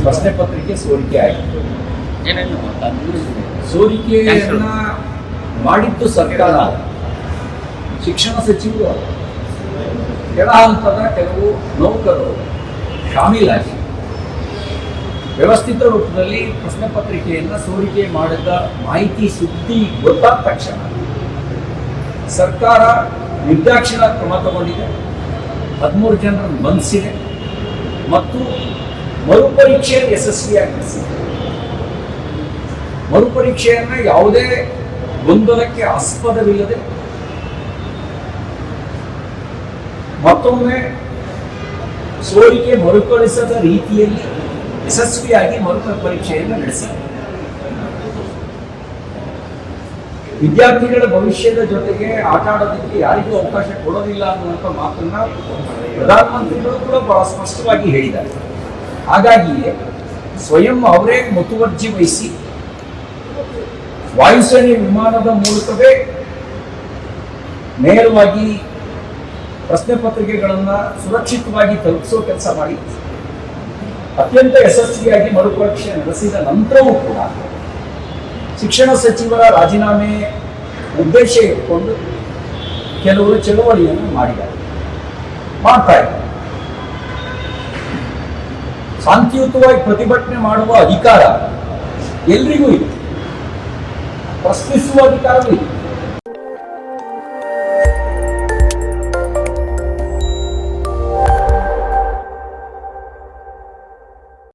ಪ್ರಶ್ನೆ ಪತ್ರಿಕೆ ಸೋರಿಕೆ ಆಯಿತು. ಸೋರಿಕೆಯನ್ನ ಮಾಡಿದ್ದು ಸರ್ಕಾರ, ಶಿಕ್ಷಣ ಸಚಿವರು ಕೆಳ ಹಂತದ ಕೆಲವು ನೌಕರರು ಶಾಮೀಲಾಗಿ ವ್ಯವಸ್ಥಿತ ರೂಪದಲ್ಲಿ ಪ್ರಶ್ನೆ ಪತ್ರಿಕೆಯನ್ನು ಸೋರಿಕೆ ಮಾಡಿದ ಮಾಹಿತಿ ಸುದ್ದಿ ಗೊತ್ತಾದ ತಕ್ಷಣ ಸರ್ಕಾರ ನಿರ್ದಾಕ್ಷಿಣ್ಯ ಕ್ರಮ ತಗೊಂಡಿದೆ. 13 ಜನರನ್ನು ಬಂಧಿಸಿದೆ ಮತ್ತು ಮರುಪರೀಕ್ಷೆ ಯಶಸ್ವಿಯಾಗಿ ನಡೆಸಿದೆ. ಮರುಪರೀಕ್ಷೆಯನ್ನು ಯಾವುದೇ ಗೊಂದಲಕ್ಕೆ ಆಸ್ಪದವಿಲ್ಲದೆ ಮತ್ತೊಮ್ಮೆ ಸೋರಿಕೆ ಮರುಕಳಿಸದ ರೀತಿಯಲ್ಲಿ ಯಶಸ್ವಿಯಾಗಿ ಪರೀಕ್ಷೆಯನ್ನು ನಡೆಸಿದೆ. ವಿದ್ಯಾರ್ಥಿಗಳ ಭವಿಷ್ಯದ ಜೊತೆಗೆ ಆಟ ಆಡೋದಕ್ಕೆ ಯಾರಿಗೂ ಅವಕಾಶ ಕೊಡೋದಿಲ್ಲ ಅನ್ನುವಂಥ ಮಾತನ್ನ ಪ್ರಧಾನಮಂತ್ರಿಗಳು ಕೂಡ ಬಹಳ ಸ್ಪಷ್ಟವಾಗಿ ಹೇಳಿದ್ದಾರೆ. ಹಾಗಾಗಿಯೇ ಸ್ವಯಂ ಅವರೇ ಮುತುವರ್ಜಿ ವಹಿಸಿ ವಾಯುಸೇನೆ ವಿಮಾನದ ಮೂಲಕವೇ ನೇರವಾಗಿ ಪ್ರಶ್ನೆ ಪತ್ರಿಕೆಗಳನ್ನು ಸುರಕ್ಷಿತವಾಗಿ ತಲುಪಿಸೋ ಕೆಲಸ ಮಾಡಿ ಅತ್ಯಂತ ಯಶಸ್ವಿಯಾಗಿ ಮರುಪರೀಕ್ಷೆ ನಡೆಸಿದ ನಂತರವೂ ಕೂಡ ಶಿಕ್ಷಣ ಸಚಿವರ ರಾಜೀನಾಮೆ ಉದ್ದೇಶ ಇಟ್ಕೊಂಡು ಕೆಲವರು ಚಳವಳಿಯನ್ನು ಮಾಡ್ತಾ ಇದ್ದಾರೆ. ಶಾಂತಿಯುತವಾಗಿ ಪ್ರತಿಭಟನೆ ಮಾಡುವ ಅಧಿಕಾರ ಎಲ್ರಿಗೂ ಇದೆ, ಪ್ರಶ್ನಿಸುವ ಅಧಿಕಾರವೂ ಇದೆ.